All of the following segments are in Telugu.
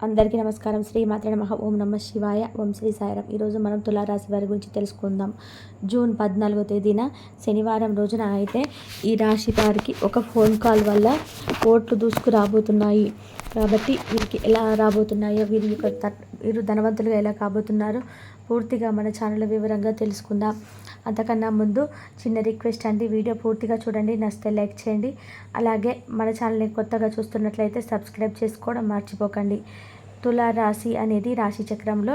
అందరికీ నమస్కారం. శ్రీ మాత్రే నమః. ఓం నమః శివాయ. ఓం శ్రీ సాయిరాం. ఈరోజు మనం తులారాశి వారి గురించి తెలుసుకుందాం. జూన్ 14వ తేదీన శనివారం రోజున అయితే ఈ రాశి వారికి ఒక ఫోన్ కాల్ వల్ల ఓట్లు దూసుకు రాబోతున్నాయి. కాబట్టి వీరికి ఎలా రాబోతున్నాయో, వీరు ధనవంతులుగా ఎలా కాబోతున్నారో పూర్తిగా మన ఛానల్ వివరంగా తెలుసుకుందాం. అంతకన్నా ముందు చిన్న రిక్వెస్ట్ అండి, వీడియో పూర్తిగా చూడండి, నచ్చితే లైక్ చేయండి. అలాగే మన ఛానల్ని కొత్తగా చూస్తున్నట్లయితే సబ్స్క్రైబ్ చేసుకోవడం మర్చిపోకండి. తులారాశి అనేది రాశి చక్రంలో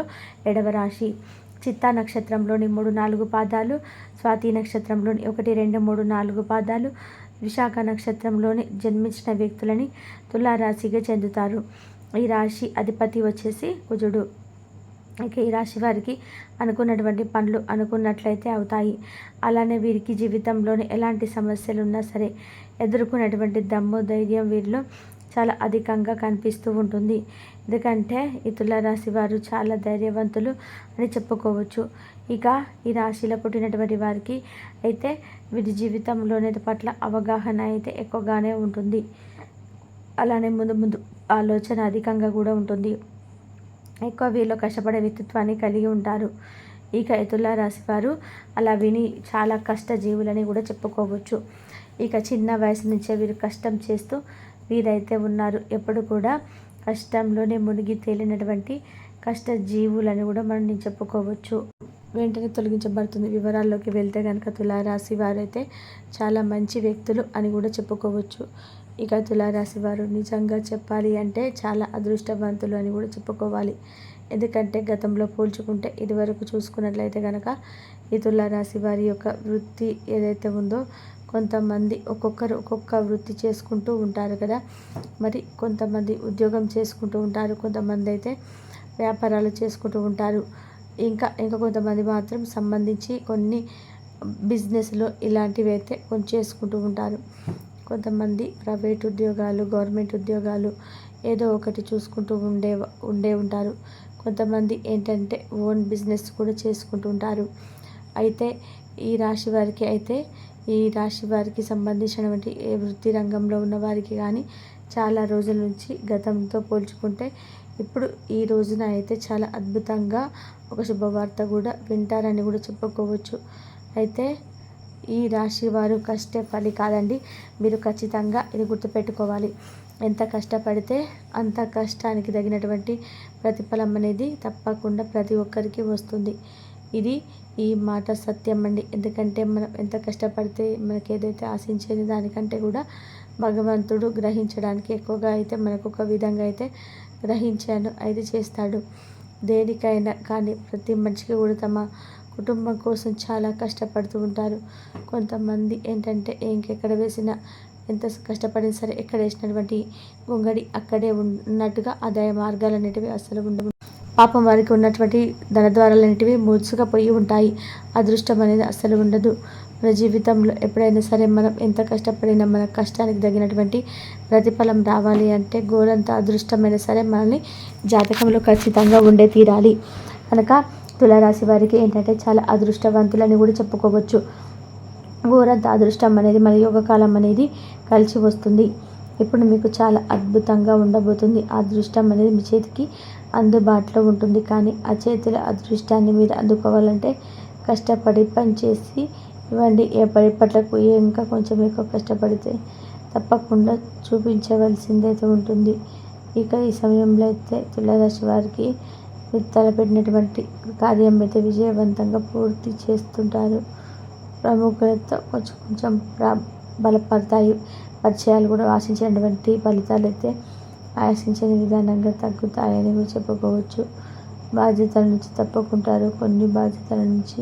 7వ రాశి. చిత్తా నక్షత్రంలోని 3-4 పాదాలు, స్వాతి నక్షత్రంలోని 1, 2, 3, 4 పాదాలు, విశాఖ నక్షత్రంలోని జన్మించిన వ్యక్తులని తులారాశిగా చెందుతారు. ఈ రాశి అధిపతి వచ్చేసి కుజుడు. ఇక ఈ రాశి వారికి అనుకున్నటువంటి పనులు అనుకున్నట్లయితే అవుతాయి. అలానే వీరికి జీవితంలోని ఎలాంటి సమస్యలు ఉన్నా సరే ఎదుర్కొనేటువంటి దమ్ము, ధైర్యం వీరిలో చాలా అధికంగా కనిపిస్తూ ఉంటుంది. ఎందుకంటే ఈ తులారాశి వారు చాలా ధైర్యవంతులు అని చెప్పుకోవచ్చు. ఇక ఈ రాశిలో పుట్టినటువంటి వారికి అయితే వీరి జీవితంలోని పట్ల అవగాహన అయితే ఎక్కువగానే ఉంటుంది. అలానే ముందు ఆలోచన అధికంగా కూడా ఉంటుంది. ఎక్కువ వీళ్ళు కష్టపడే వ్యక్తిత్వాన్ని కలిగి ఉంటారు. ఇక తులారాశి వారు అలా విని చాలా కష్టజీవులని కూడా చెప్పుకోవచ్చు. ఇక చిన్న వయసు నుంచే వీరు కష్టం చేస్తూ వీరైతే ఉన్నారు. ఎప్పుడు కూడా కష్టంలోనే మునిగి తేలినటువంటి కష్టజీవులని కూడా మనం చెప్పుకోవచ్చు. వెంటనే తొలగించబడుతుంది. వివరాల్లోకి వెళ్తే కనుక తులారాశి వారైతే చాలా మంచి వ్యక్తులు అని కూడా చెప్పుకోవచ్చు. ఇక తులారాశి వారు నిజంగా చెప్పాలి అంటే చాలా అదృష్టవంతులు అని కూడా చెప్పుకోవాలి. ఎందుకంటే గతంలో పోల్చుకుంటే ఇదివరకు చూసుకున్నట్లయితే కనుక ఈ తులారాశి వారి యొక్క వృత్తి ఏదైతే ఉందో, కొంతమంది ఒక్కొక్క వృత్తి చేసుకుంటూ ఉంటారు కదా. మరి కొంతమంది ఉద్యోగం చేసుకుంటూ ఉంటారు, కొంతమంది అయితే వ్యాపారాలు చేసుకుంటూ ఉంటారు. ఇంకా కొంతమంది మాత్రం సంబంధించి కొన్ని బిజినెస్లో ఇలాంటివి అయితే కొన్ని చేసుకుంటూ ఉంటారు. కొంతమంది ప్రైవేట్ ఉద్యోగాలు, గవర్నమెంట్ ఉద్యోగాలు ఏదో ఒకటి చూసుకుంటూ ఉండే ఉంటారు. కొంతమంది ఏంటంటే ఓన్ బిజినెస్ కూడా చేసుకుంటూ ఉంటారు. అయితే ఈ రాశి వారికి సంబంధించినటువంటి ఏ వృత్తి రంగంలో ఉన్న వారికి కానీ చాలా రోజుల నుంచి గతంతో పోల్చుకుంటే ఇప్పుడు ఈ రోజున అయితే చాలా అద్భుతంగా ఒక శుభవార్త కూడా వింటారని కూడా చెప్పుకోవచ్చు. అయితే ఈ రాశి వారు కష్టే ఫలి కాదండి. మీరు ఖచ్చితంగా ఇది గుర్తుపెట్టుకోవాలి. ఎంత కష్టపడితే అంత కష్టానికి తగినటువంటి ప్రతిఫలం అనేది తప్పకుండా ప్రతి ఒక్కరికి వస్తుంది. ఈ మాట సత్యం అండి. ఎందుకంటే మనం ఎంత కష్టపడితే మనకి ఏదైతే ఆశించేది దానికంటే కూడా భగవంతుడు గ్రహించడానికి ఎక్కువగా అయితే మనకు ఒక విధంగా అయితే గ్రహించాను అయితే చేస్తాడు. దేనికైనా కానీ ప్రతి మనిషికి కూడా తమ కుటుంబం కోసం చాలా కష్టపడుతూ ఉంటారు. కొంతమంది ఏంటంటే ఇంకెక్కడ వేసినా ఎంత కష్టపడినా సరే ఎక్కడ వేసినటువంటి గొంగడి అక్కడే ఉన్నట్టుగా ఆదాయ మార్గాలు అనేటివి అసలు ఉండవు. పాపం వారికి ఉన్నటువంటి ధనద్వారాలు అనేటివి మూసుకుపోయి ఉంటాయి. అదృష్టం అనేది అసలు ఉండదు. మన జీవితంలో ఎప్పుడైనా సరే మనం ఎంత కష్టపడినా మన కష్టానికి తగినటువంటి ప్రతిఫలం రావాలి అంటే గోరంత అదృష్టమైనా సరే మనల్ని జాతకంలో ఖచ్చితంగా ఉండే తీరాలి. కనుక తులారాశి వారికి ఏంటంటే చాలా అదృష్టవంతులని కూడా చెప్పుకోవచ్చు. ఘోరంత అదృష్టం అనేది మన యోగకాలం అనేది కలిసి వస్తుంది. ఇప్పుడు మీకు చాలా అద్భుతంగా ఉండబోతుంది. ఆ అదృష్టం అనేది మీ చేతికి అందుబాటులో ఉంటుంది. కానీ ఆ చేతిలో అదృష్టాన్ని మీరు అందుకోవాలంటే కష్టపడి పనిచేసి ఇవ్వండి. ఎప్పట్లకు ఇంకా కొంచెం ఎక్కువ కష్టపడితే తప్పకుండా చూపించవలసిందైతే ఉంటుంది. ఇక ఈ సమయంలో అయితే తులారాశి వారికి మీరు తలపెట్టినటువంటి కార్యం అయితే విజయవంతంగా పూర్తి చేస్తుంటారు. ప్రముఖులతో కొంచెం బలపడతాయి. పరిచయాలు కూడా ఆశించినటువంటి ఫలితాలు అయితే ఆశించిన విధానంగా తగ్గుతాయని కూడా చెప్పుకోవచ్చు. బాధ్యతల నుంచి తప్పుకుంటారు. కొన్ని బాధ్యతల నుంచి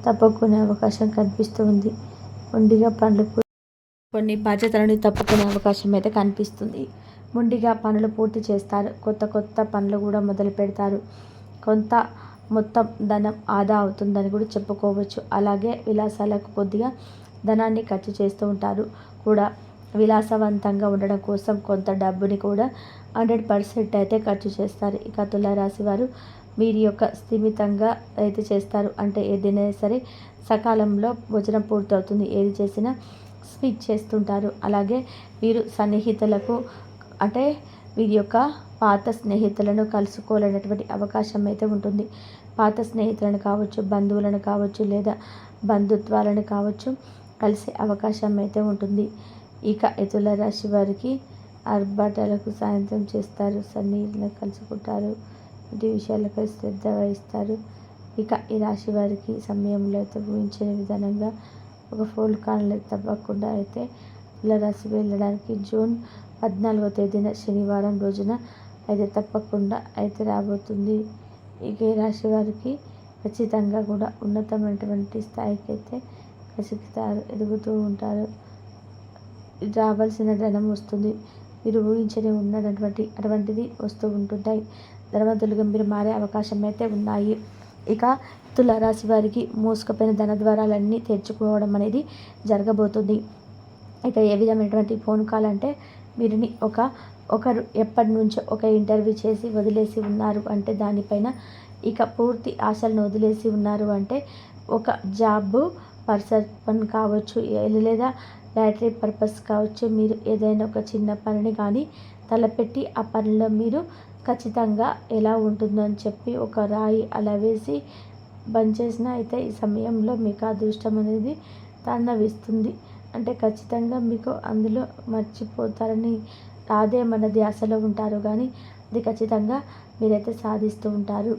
తప్పుకునే అవకాశం కనిపిస్తుంది. కొన్ని బాధ్యతలను తప్పుకునే అవకాశం అయితే కనిపిస్తుంది. మొండిగా పనులు పూర్తి చేస్తారు. కొత్త పనులు కూడా మొదలు పెడతారు. కొంత మొత్తం ధనం ఆదా అవుతుందని కూడా చెప్పుకోవచ్చు. అలాగే విలాసాలకు కొద్దిగా ధనాన్ని ఖర్చు చేస్తూ ఉంటారు కూడా. విలాసవంతంగా ఉండడం కోసం కొంత డబ్బుని కూడా 100% అయితే ఖర్చు చేస్తారు. ఇక తులారాశి వారు వీరి యొక్క స్థిమితంగా అయితే చేస్తారు. అంటే ఏదైనా సరే సకాలంలో భోజనం పూర్తవుతుంది. ఏది చేసినా స్వీట్ చేస్తుంటారు. అలాగే వీరు సన్నిహితులకు అంటే వీరి యొక్క పాత స్నేహితులను కలుసుకోవాలనేటువంటి అవకాశం అయితే ఉంటుంది. పాత స్నేహితులను కావచ్చు, బంధువులను కావచ్చు, లేదా బంధుత్వాలను కావచ్చు కలిసే అవకాశం అయితే ఉంటుంది. ఇక ఈ తుల రాశి వారికి ఆర్భాటాలకు సాయంత్రం చేస్తారు, సన్నిహితులను కలుసుకుంటారు, ఇంటి విషయాలపై శ్రద్ధ వహిస్తారు. ఇక ఈ రాశి వారికి సమయంలో అయితే ఊహించని విధానంగా ఒక ఫోన్ కాల్ తప్పకుండా అయితే తులారాశి వెళ్ళడానికి జూన్ 14వ తేదీన శనివారం రోజున అయితే తప్పకుండా అయితే రాబోతుంది. ఇక ఈ రాశి వారికి ఖచ్చితంగా కూడా ఉన్నతమైనటువంటి స్థాయికి అయితే ఎదుగుతూ ఉంటారు. రావాల్సిన ధనం వస్తుంది. మీరు ఊహించని అటువంటిది వస్తూ ఉంటుంటాయి. ధనవంతులుగా మీరు మారే అవకాశం అయితే ఉన్నాయి. ఇక తులారాశి వారికి మూసుకుపోయిన ధన ద్వారాలన్నీ తెరుచుకోవడం అనేది జరగబోతుంది. ఇక ఏ విధమైనటువంటి ఫోన్ కాల్ అంటే వీరిని ఒకరు ఎప్పటి నుంచో ఒక ఇంటర్వ్యూ చేసి వదిలేసి ఉన్నారు అంటే దానిపైన ఇక పూర్తి ఆశలను వదిలేసి ఉన్నారు అంటే ఒక జాబ్ పర్సన్ కావచ్చు, లేదా లాటరీ పర్పస్ కావచ్చు. మీరు ఏదైనా ఒక చిన్న పనిని కానీ తలపెట్టి ఆ పనిలో మీరు ఖచ్చితంగా ఎలా ఉంటుందో అని చెప్పి ఒక రాయి అలా వేసి బంద్ చేసిన అయితే ఈ సమయంలో మీకు అదృష్టం అనేది తాండవిస్తుంది. అంటే ఖచ్చితంగా మీకు అందులో మర్చిపోతారని రాదేమన్న ధ్యాసలో ఉంటారు, కానీ అది ఖచ్చితంగా మీరైతే సాధిస్తూ ఉంటారు.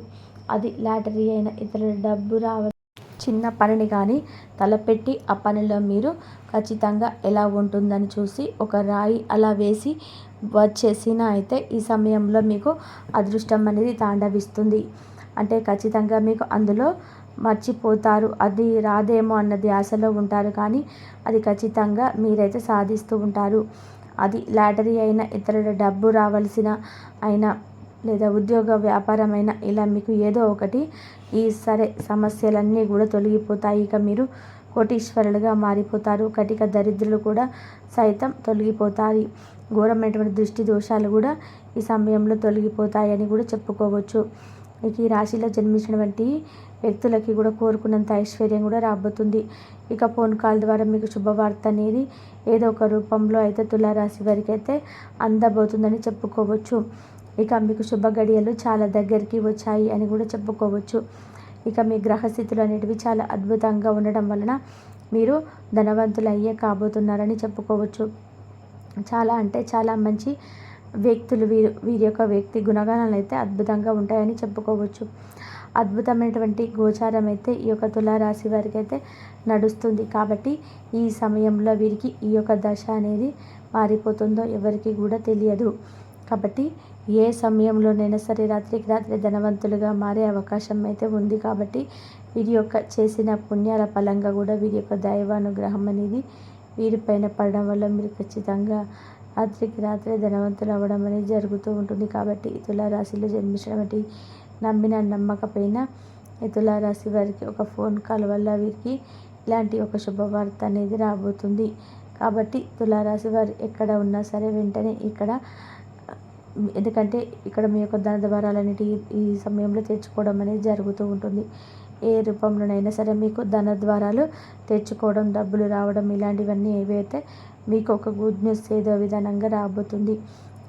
అది లాటరీ అయినా ఇతరుల డబ్బు రావాలి చిన్న పనిని కానీ తలపెట్టి ఆ పనిలో మీరు ఖచ్చితంగా ఎలా ఉంటుందని చూసి ఒక రాయి అలా వేసి వచ్చేసిన అయితే ఈ సమయంలో మీకు అదృష్టం అనేది తాండవిస్తుంది. అంటే ఖచ్చితంగా మీకు అందులో మర్చిపోతారు, అది రాదేమో అన్న ధ్యాసలో ఉంటారు, కానీ అది ఖచ్చితంగా మీరైతే సాధిస్తూ ఉంటారు. అది లాటరీ అయినా ఇతరుల డబ్బు రావాల్సిన అయినా లేదా ఉద్యోగ వ్యాపారమైన ఇలా మీకు ఏదో ఒకటి ఈ సమస్యలన్నీ కూడా తొలగిపోతాయి. ఇక మీరు కోటీశ్వరులుగా మారిపోతారు. కటిక దరిద్రులు కూడా సైతం తొలగిపోతాయి. ఘోరమైనటువంటి దృష్టి దోషాలు కూడా ఈ సమయంలో తొలగిపోతాయని కూడా చెప్పుకోవచ్చు. ఇక ఈ రాశిలో జన్మించినటువంటి వ్యక్తులకి కూడా కోరుకున్నంత ఐశ్వర్యం కూడా రాబోతుంది. ఇక ఫోన్ కాల్ ద్వారా మీకు శుభవార్త అనేది ఏదో ఒక రూపంలో అయితే తులారాశి వారికి అయితే అందబోతుందని చెప్పుకోవచ్చు. ఇక మీకు శుభ గడియలు చాలా దగ్గరికి వచ్చాయి అని కూడా చెప్పుకోవచ్చు. ఇక మీ గ్రహస్థితులు అనేటివి చాలా అద్భుతంగా ఉండడం వలన మీరు ధనవంతులు అయ్యే కాబోతున్నారని చెప్పుకోవచ్చు. చాలా అంటే చాలా మంచి వ్యక్తులు వీరి యొక్క వ్యక్తి గుణగణాలు అయితే అద్భుతంగా ఉంటాయని చెప్పుకోవచ్చు. అద్భుతమైనటువంటి గోచారం అయితే ఈ యొక్క తులారాశి వారికి అయితే నడుస్తుంది. కాబట్టి ఈ సమయంలో వీరికి ఈ యొక్క దశ అనేది మారిపోతుందో ఎవరికి కూడా తెలియదు. కాబట్టి ఏ సమయంలోనైనా సరే రాత్రికి రాత్రి ధనవంతులుగా మారే అవకాశం అయితే ఉంది. కాబట్టి వీరి యొక్క చేసిన పుణ్యాల ఫలంగా కూడా వీరి యొక్క దైవానుగ్రహం అనేది వీరిపైన పడడం వల్ల మీరు ఖచ్చితంగా రాత్రికి రాత్రే ధనవంతులు అవ్వడం అనేది జరుగుతూ ఉంటుంది. కాబట్టి ఈ తులారాశిలో జన్మించినటువంటి నమ్మిన నమ్మకపోయినా ఈ తులారాశి వారికి ఒక ఫోన్ కాల్ వల్ల వీరికి ఇలాంటి ఒక శుభవార్త అనేది రాబోతుంది. కాబట్టి తులారాశి వారు ఎక్కడ ఉన్నా సరే వెంటనే ఎందుకంటే ఇక్కడ మీ యొక్క ధన ద్వారాలన్నిటి ఈ సమయంలో తెచ్చుకోవడం అనేది జరుగుతూ ఉంటుంది. ఏ రూపంలోనైనా సరే మీకు ధన ద్వారాలు తెచ్చుకోవడం, డబ్బులు రావడం ఇలాంటివన్నీ ఏవైతే మీకు ఒక గుడ్ న్యూస్ ఏదో విధానంగా రాబోతుంది.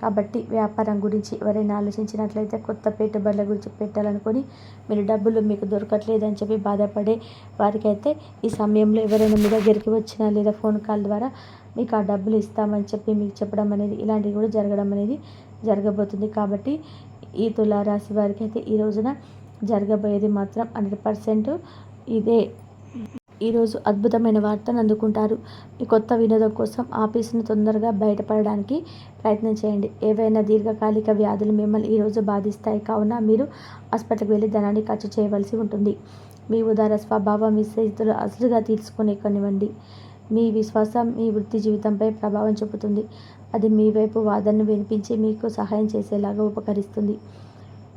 కాబట్టి వ్యాపారం గురించి ఎవరైనా ఆలోచించినట్లయితే కొత్త పెట్టుబడుల గురించి పెట్టాలనుకొని మీరు డబ్బులు మీకు దొరకట్లేదని చెప్పి బాధపడే వారికైతే ఈ సమయంలో ఎవరైనా మీ దగ్గరికి వచ్చినా లేదా ఫోన్ కాల్ ద్వారా మీకు ఆ డబ్బులు ఇస్తామని చెప్పి మీకు చెప్పడం అనేది ఇలాంటివి కూడా జరగడం అనేది జరగబోతుంది. కాబట్టి ఈ తులారాశి వారికి అయితే ఈ రోజున జరగబోయేది మాత్రం 100% ఇదే. ఈరోజు అద్భుతమైన వార్తను అందుకుంటారు. ఈ కొత్త వినోదం కోసం ఆఫీసును తొందరగా బయటపడడానికి ప్రయత్నం చేయండి. ఏవైనా దీర్ఘకాలిక వ్యాధులు మిమ్మల్ని ఈరోజు బాధిస్తాయి, కావున మీరు హాస్పిటల్కి వెళ్ళి ధనాన్ని ఖర్చు చేయవలసి ఉంటుంది. మీ ఉదార స్వభావం మీ స్నేహితులు అసలుగా తీసుకునే కనివ్వండి. మీ విశ్వాసం మీ వృత్తి జీవితంపై ప్రభావం చూపుతుంది. అది మీ వైపు వాదనను వినిపించి మీకు సహాయం చేసేలాగా ఉపకరిస్తుంది.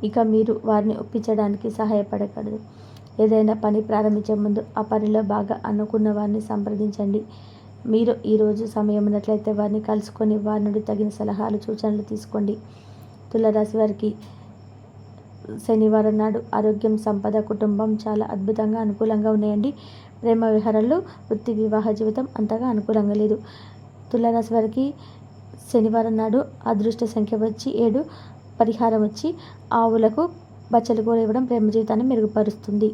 ఇక మీరు వారిని ఒప్పించడానికి సహాయపడకూడదు. ఏదైనా పని ప్రారంభించే ముందు ఆ పనిలో బాగా అనుకున్న వారిని సంప్రదించండి. మీరు ఈరోజు సమయం ఉన్నట్లయితే వారిని కలుసుకొని వారి నుండి తగిన సలహాలు సూచనలు తీసుకోండి. తులారాశి వారికి శనివారం నాడు ఆరోగ్యం, సంపద, కుటుంబం చాలా అద్భుతంగా అనుకూలంగా ఉన్నాయండి. ప్రేమ వ్యవహారాలు, వృత్తి, వివాహ జీవితం అంతగా అనుకూలంగా లేదు. తులారాశి వారికి శనివారం నాడు అదృష్ట సంఖ్య వచ్చి 7, పరిహారం వచ్చి ఆవులకు బచ్చలు కూర ఇవ్వడం ప్రేమ జీవితాన్ని మెరుగుపరుస్తుంది.